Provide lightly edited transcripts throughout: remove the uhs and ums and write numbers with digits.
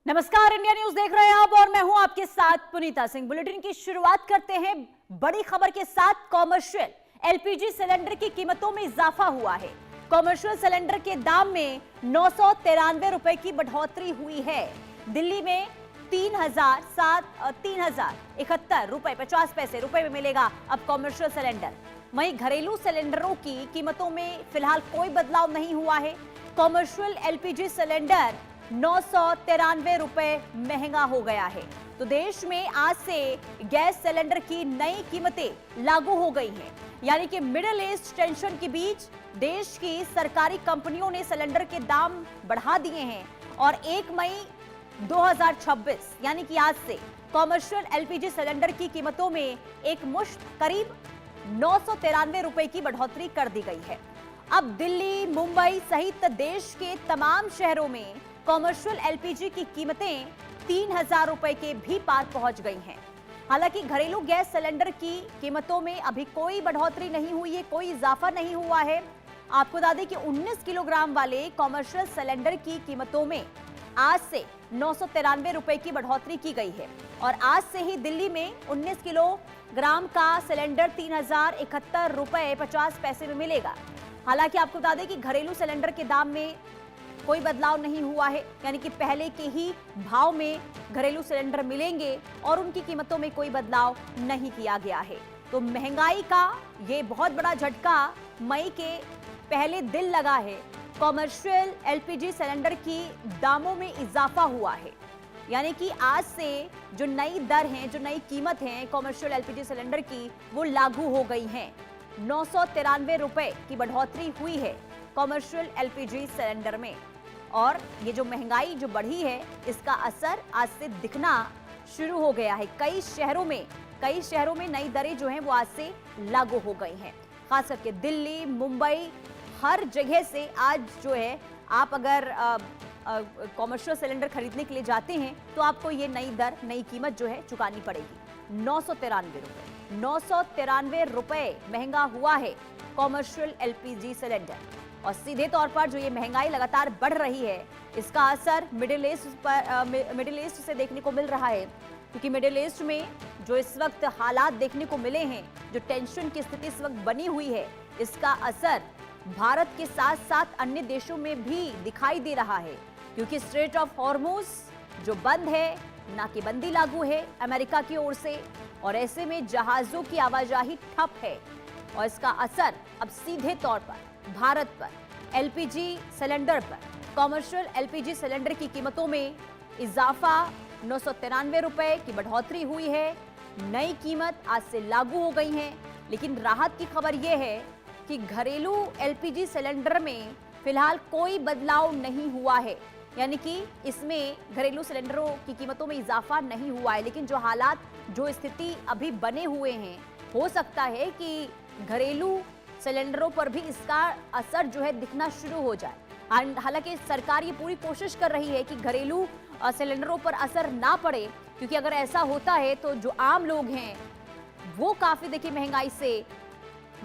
नमस्कार, India news देख रहे हैं आप और मैं हूं आपके साथ पुनीता सिंह। बुलेटिन की शुरुआत करते हैं बड़ी खबर के साथ। कॉमर्शियल एलपीजी सिलेंडर की कीमतों में इजाफा हुआ है। कॉमर्शियल सिलेंडर के दाम में 993 रुपए की बढ़ोतरी हुई है। दिल्ली में 3071 रुपए 50 पैसे में मिलेगा अब कॉमर्शियल सिलेंडर। वहीं घरेलू सिलेंडरों की कीमतों में फिलहाल कोई बदलाव नहीं हुआ है। कॉमर्शियल एलपीजी सिलेंडर 993 रुपए महंगा हो गया है। तो देश में आज से गैस सिलेंडर की नई कीमतें लागू हो गई हैं। यानी कि मिडिल ईस्ट टेंशन के बीच देश की सरकारी कंपनियों ने सिलेंडर के दाम बढ़ा दिए हैं और 1 मई 2026 यानी कि आज से कॉमर्शियल एलपीजी सिलेंडर की कीमतों में एक मुश्त करीब 993 रुपए की बढ़ोतरी कर दी गई है। अब दिल्ली, मुंबई सहित देश के तमाम शहरों में कॉमर्शियल एलपीजी की कीमतें 3000 रुपए के भी पार पहुंच गई हैं। हालांकि घरेलू गैस सिलेंडर की कीमतों में अभी कोई बढ़ोतरी नहीं हुई है, कोई इजाफा नहीं हुआ है। आपको बता दें कि 19 किलोग्राम वाले कॉमर्शियल सिलेंडर की कीमतों में आज से 993 रुपए की बढ़ोतरी की गई है और आज से ही दिल्ली में 19 किलोग्राम का सिलेंडर 3071 रुपए 50 पैसे में मिलेगा। हालांकि आपको बता दें कि घरेलू सिलेंडर के दाम में कोई बदलाव नहीं हुआ है, यानी कि पहले के ही भाव में घरेलू सिलेंडर मिलेंगे और उनकी कीमतों में कोई बदलाव नहीं किया गया है। तो महंगाई का ये बहुत बड़ा झटका मई के पहले दिन लगा है। कॉमर्शियल एलपीजी सिलेंडर की दामों में इजाफा हुआ है, यानी कि आज से जो नई दर है, जो नई कीमत है कॉमर्शियल एलपीजी सिलेंडर की, वो लागू हो गई है। 993 रुपए की बढ़ोतरी हुई है कॉमर्शियल एलपीजी सिलेंडर में और ये जो महंगाई जो बढ़ी है इसका असर आज से दिखना शुरू हो गया है। कई शहरों में नई दरें जो हैं वो आज से लागू हो गई हैं। खास करके दिल्ली, मुंबई, हर जगह से आज जो है आप अगर कॉमर्शियल सिलेंडर खरीदने के लिए जाते हैं तो आपको ये नई कीमत जो है चुकानी पड़ेगी। 993 रुपए महंगा हुआ है कॉमर्शियल एलपीजी सिलेंडर और सीधे तौर पर जो ये महंगाई लगातार बढ़ रही है इसका असर मिडिल ईस्ट से देखने को मिल रहा है, क्योंकि मिडिल ईस्ट में जो इस वक्त हालात देखने को मिले हैं, जो टेंशन की स्थिति इस वक्त बनी हुई है, इसका असर भारत के साथ साथ अन्य देशों में भी दिखाई दे रहा है। क्योंकि स्ट्रेट ऑफ हॉर्मुज जो बंद है, नाकेबंदी लागू है अमेरिका की ओर से और ऐसे में जहाजों की आवाजाही ठप है और इसका असर अब सीधे तौर पर भारत पर एलपीजी सिलेंडर पर कॉमर्शियल एलपीजी सिलेंडर की कीमतों में इजाफा 993 रुपए की बढ़ोतरी हुई है। नई कीमत आज से लागू हो गई है, लेकिन राहत की खबर यह है कि घरेलू एलपीजी सिलेंडर में फिलहाल कोई बदलाव नहीं हुआ है, यानी कि इसमें घरेलू सिलेंडरों की कीमतों में इजाफा नहीं हुआ है। लेकिन जो हालात, जो स्थिति अभी बने हुए हैं, हो सकता है कि घरेलू सिलेंडरों पर भी इसका असर जो है दिखना शुरू हो जाए। हालांकि सरकार ये पूरी कोशिश कर रही है कि घरेलू सिलेंडरों पर असर ना पड़े, क्योंकि अगर ऐसा होता है तो जो आम लोग हैं वो काफी देखिए महंगाई से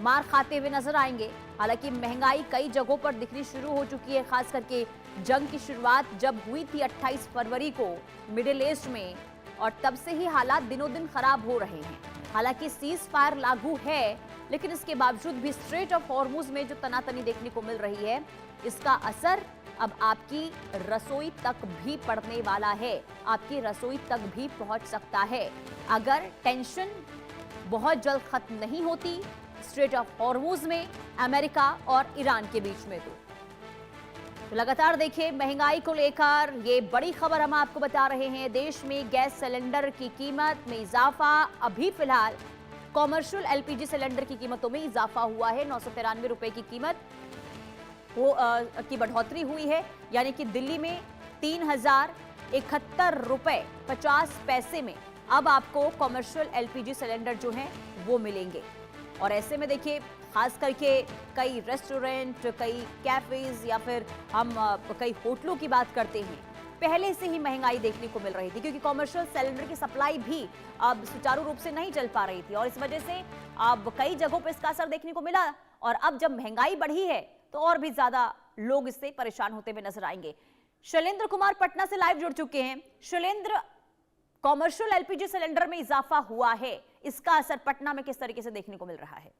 मार खाते हुए नजर आएंगे। हालांकि महंगाई कई जगहों पर दिखनी शुरू हो चुकी है, खास करके जंग की शुरुआत जब हुई थी 28 फरवरी को मिडिल ईस्ट में, और तब से ही हालात दिनों दिन खराब हो रहे हैं। हालांकि सीज फायर लागू है, लेकिन इसके बावजूद भी स्ट्रेट ऑफ हॉर्मुज में जो तनातनी देखने को मिल रही है, इसका असर अब आपकी रसोई तक भी पड़ने वाला है, आपकी रसोई तक भी पहुंच सकता है अगर टेंशन बहुत जल्द खत्म नहीं होती स्ट्रेट ऑफ हॉर्मुज में अमेरिका और ईरान के बीच में। तो लगातार देखिए महंगाई को लेकर ये बड़ी खबर हम आपको बता रहे हैं। देश में गैस सिलेंडर की कीमत में इजाफा, अभी फिलहाल कॉमर्शियल एलपीजी सिलेंडर की कीमतों में इजाफा हुआ है। 993 रुपए की कीमत की बढ़ोतरी हुई है, यानी कि दिल्ली में 3071 रुपए 50 पैसे में अब आपको कॉमर्शियल एलपीजी सिलेंडर जो हैं वो मिलेंगे। और ऐसे में देखिए खास करके कई रेस्टोरेंट, कई कैफेज या फिर हम कई होटलों की बात करते हैं, पहले से ही महंगाई देखने को मिल रही थी, क्योंकि कॉमर्शियल सिलेंडर की सप्लाई भी अब सुचारू रूप से नहीं चल पा रही थी और इस वजह से अब कई जगहों पर इसका असर देखने को मिला। और अब जब महंगाई बढ़ी है तो और भी ज्यादा लोग इससे परेशान होते हुए नजर आएंगे। शैलेंद्र कुमार पटना से लाइव जुड़ चुके हैं। शैलेंद्र, कॉमर्शियल एलपीजी सिलेंडर में इजाफा हुआ है, इसका असर पटना में किस तरीके से देखने को मिल रहा है?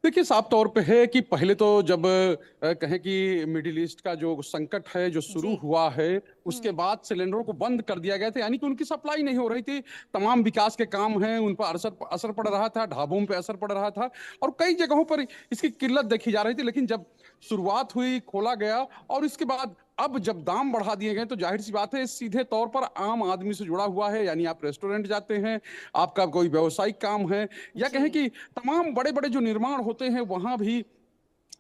देखिए, साफ तौर पे है कि पहले तो जब कहें कि मिडिल ईस्ट का जो संकट है जो शुरू हुआ है, उसके बाद सिलेंडरों को बंद कर दिया गया था, यानी कि उनकी सप्लाई नहीं हो रही थी। तमाम विकास के काम हैं उन पर असर पड़ रहा था, ढाबों पे असर पड़ रहा था और कई जगहों पर इसकी किल्लत देखी जा रही थी। लेकिन जब शुरुआत हुई, खोला गया और इसके बाद अब जब दाम बढ़ा दिए गए तो जाहिर सी बात है सीधे तौर पर आम आदमी से जुड़ा हुआ है। यानी आप रेस्टोरेंट जाते हैं, आपका कोई व्यावसायिक काम है, या कहें कि तमाम बड़े बड़े जो निर्माण होते हैं वहां भी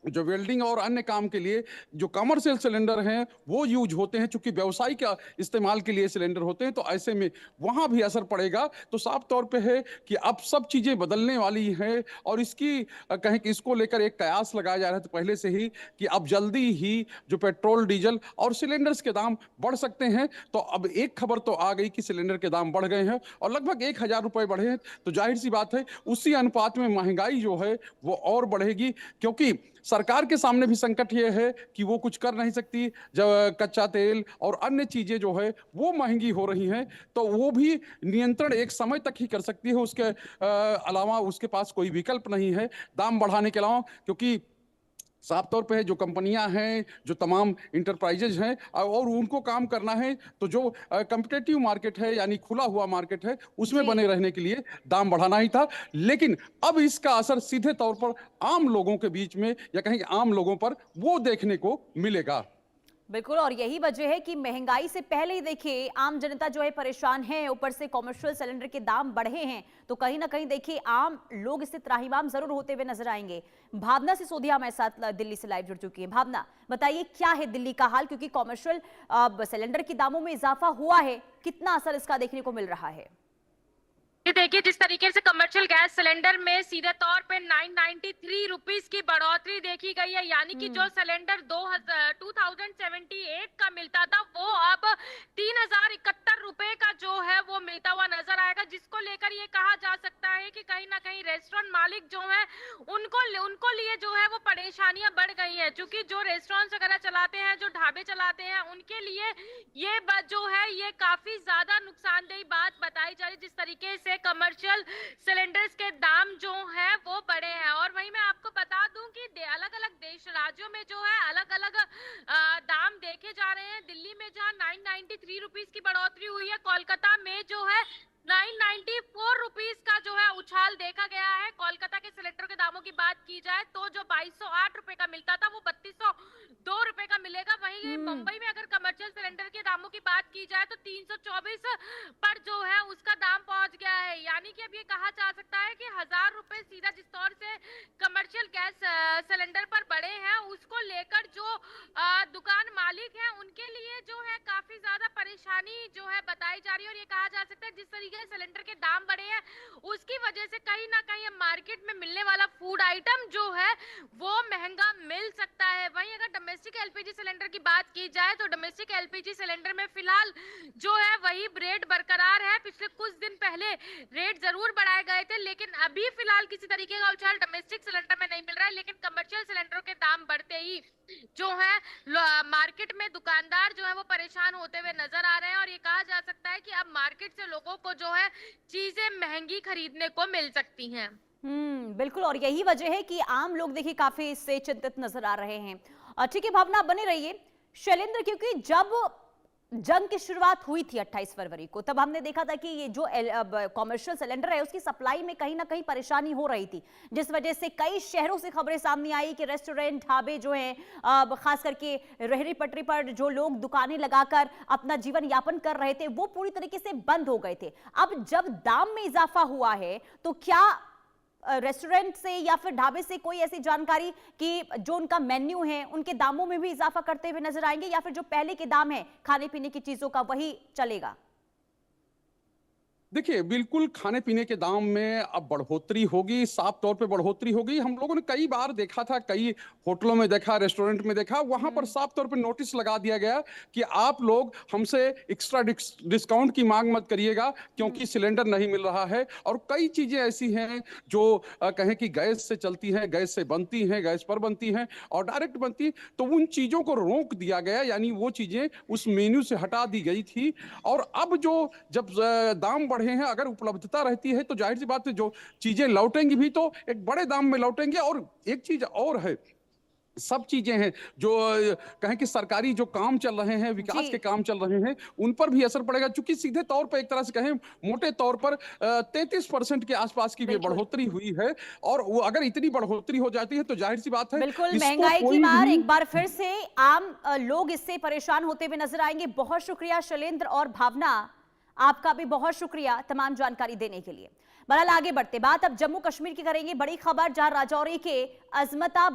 जो वेल्डिंग और अन्य काम के लिए जो कमर्शियल सिलेंडर हैं वो यूज होते हैं, चूंकि व्यावसायिक इस्तेमाल के लिए सिलेंडर होते हैं, तो ऐसे में वहां भी असर पड़ेगा। तो साफ तौर पे है कि अब सब चीजें बदलने वाली हैं और इसकी कहें कि इसको लेकर एक कयास लगाया जा रहा था पहले से ही कि अब जल्दी ही जो पेट्रोल, डीजल और सिलेंडर्स के दाम बढ़ सकते हैं। तो अब एक खबर तो आ गई कि सिलेंडर के दाम बढ़ गए हैं और लगभग 1,000 रुपए बढ़े हैं। तो जाहिर सी बात है उसी अनुपात में महंगाई जो है वो और बढ़ेगी, क्योंकि सरकार के सामने भी संकट ये है कि वो कुछ कर नहीं सकती। जब कच्चा तेल और अन्य चीजें जो है वो महंगी हो रही हैं तो वो भी नियंत्रण एक समय तक ही कर सकती है, उसके अलावा उसके पास कोई विकल्प नहीं है दाम बढ़ाने के अलावा। क्योंकि साफ तौर पे है जो कंपनियां हैं, जो तमाम इंटरप्राइजेज हैं और उनको काम करना है, तो जो कम्पिटेटिव मार्केट है यानी खुला हुआ मार्केट है उसमें बने रहने के लिए दाम बढ़ाना ही था। लेकिन अब इसका असर सीधे तौर पर आम लोगों के बीच में या कहीं आम लोगों पर वो देखने को मिलेगा। बिल्कुल, और यही वजह है कि महंगाई से पहले ही देखिए आम जनता जो है परेशान है, ऊपर से कॉमर्शियल सिलेंडर के दाम बढ़े हैं, तो कहीं ना कहीं देखिए आम लोग इससे त्राहिमाम जरूर होते हुए नजर आएंगे। भावना सिसोदिया हमारे साथ दिल्ली से लाइव जुड़ चुकी है। भावना, बताइए क्या है दिल्ली का हाल, क्योंकि कॉमर्शियल सिलेंडर के दामों में इजाफा हुआ है, कितना असर इसका देखने को मिल रहा है? देखिए, जिस तरीके से कमर्शियल गैस सिलेंडर में सीधे तौर पे 993 रुपीस की बढ़ोतरी देखी गई है, यानी कि जो सिलेंडर 2078 का मिलता था वो अब 3071 रुपए का जो है वो मिलता हुआ नजर आएगा, जिसको लेकर ये कहा जा सकता है कि कहीं ना कहीं रेस्टोरेंट मालिक जो है उनको लिए जो है वो परेशानियां बढ़ गई है। क्योंकि जो रेस्टोरेंट्स वगैरह चलाते हैं, जो ढाबे चलाते हैं, उनके लिए ये जो है ये काफी ज्यादा नुकसानदेह बात बताई जा रही है, जिस तरीके से कमर्शियल सिलेंडर्स के दाम जो है वो बढ़े हैं। और वहीं मैं आपको बता दूं कि अलग अलग राज्यों में जो है अलग अलग दाम देखे जा रहे हैं। दिल्ली में जहां 993 रुपीस की बढ़ोतरी हुई है, कोलकाता में जो है 994 रुपीस का जो है उछाल देखा गया है। कोलकाता के सिलेंडर के दामों की बात की जाए तो जो 2208 रुपए का मिलता था वो 3202 रुपए का मिलेगा। वहीं मुंबई में अगर कमर्शियल सिलेंडर के दामों की बात की जाए तो 324 पर जो है उसका दाम पहुंच गया है। यानी कि अब ये कहा जा सकता है कि 1000 रुपए सीधा जिस तौर से कमर्शियल गैस सिलेंडर पर बढ़े हैं, उसको लेकर जो दुकान मालिक हैं उनके लिए जो है काफी ज्यादा परेशानी जो है बताई जा रही है। और ये कहा जा सकता है जिस तरीके से सिलेंडर के दाम बढ़े हैं उसकी वजह से कहीं ना कहीं मार्केट में मिलने वाला फूड आइटम जो है वो महंगा मिल सकता है। वहीं अगर डोमेस्टिक एलपीजी सिलेंडर की बात की जाए तो डोमेस्टिक एलपीजी सिलेंडर में फिलहाल जो है वही रेट बरकरार है। पिछले कुछ दिन पहले रेट जरूर बढ़ाए गए थे, लेकिन अभी फिलहाल किसी तरीके का उछाल डोमेस्टिक सिलेंडर में नहीं मिल रहा है। लेकिन कमर्शियल सिलेंडरों के दाम बढ़ते ही जो है मार्केट में दुकानदार जो है वो परेशान होते हुए नजर आ रहे हैं। और ये कहा जा सकता है कि अब मार्केट से लोगों को जो है चीजें महंगी खरीदने को मिल सकती हैं। बिल्कुल, और यही वजह है कि आम लोग देखिए काफी इससे चिंतित नजर आ रहे हैं। ठीक है भावना, बने रहिए। शैलेंद्र, क्योंकि जब जंग की शुरुआत हुई थी 28 फरवरी को, तब हमने देखा था कि ये जो कॉमर्शियल सिलेंडर है उसकी सप्लाई में कहीं ना कहीं परेशानी हो रही थी, जिस वजह से कई शहरों से खबरें सामने आई कि रेस्टोरेंट, ढाबे जो हैं, खास करके रेहड़ी पटरी पर जो लोग दुकानें लगाकर अपना जीवन यापन कर रहे थे वो पूरी तरीके से बंद हो गए थे। अब जब दाम में इजाफा हुआ है तो क्या रेस्टोरेंट से या फिर ढाबे से कोई ऐसी जानकारी कि जो उनका मेन्यू है उनके दामों में भी इजाफा करते हुए नजर आएंगे, या फिर जो पहले के दाम है खाने पीने की चीजों का वही चलेगा? देखिए, बिल्कुल खाने पीने के दाम में अब बढ़ोतरी होगी, साफ तौर पे बढ़ोतरी होगी। हम लोगों ने कई बार देखा था, कई होटलों में देखा, रेस्टोरेंट में देखा, वहाँ पर साफ तौर पे नोटिस लगा दिया गया कि आप लोग हमसे एक्स्ट्रा डिस्काउंट की मांग मत करिएगा, क्योंकि सिलेंडर नहीं मिल रहा है। और कई चीजें ऐसी हैं जो कहें कि गैस से चलती हैं, गैस से बनती हैं, गैस पर बनती हैं और डायरेक्ट बनती, तो उन चीजों को रोक दिया गया, यानी वो चीजें उस मेन्यू से हटा दी गई थी। और अब जो जब दाम बढ़े हैं, अगर उपलब्धता रहती है तो जाहिर सी बात है जो चीजें लौटेंगी भी तो एक बड़े दाम में लौटेंगे। और एक चीज और है, सब चीजें हैं जो कहें कि सरकारी जो काम चल रहे हैं, विकास जी। के काम चल रहे हैं, उन पर भी असर पड़ेगा, क्योंकि सीधे तौर पर एक तरह से कहें मोटे तौर पर 33% के आसपास की भी बिल्कुल बढ़ोतरी हुई है। और वो अगर इतनी बढ़ोतरी हो जाती है तो जाहिर सी बात है बिल्कुल इसको महंगाई की कोई मार भी एक बार फिर से आम लोग इससे परेशान होते हुए नजर आएंगे। बहुत शुक्रिया शैलेंद्र और भावना, आपका भी बहुत शुक्रिया तमाम जानकारी देने के लिए। बहरहाल आगे बढ़ते बात अब जम्मू कश्मीर की करेंगे। बड़ी खबर जहां राजौरी के अजमताबाद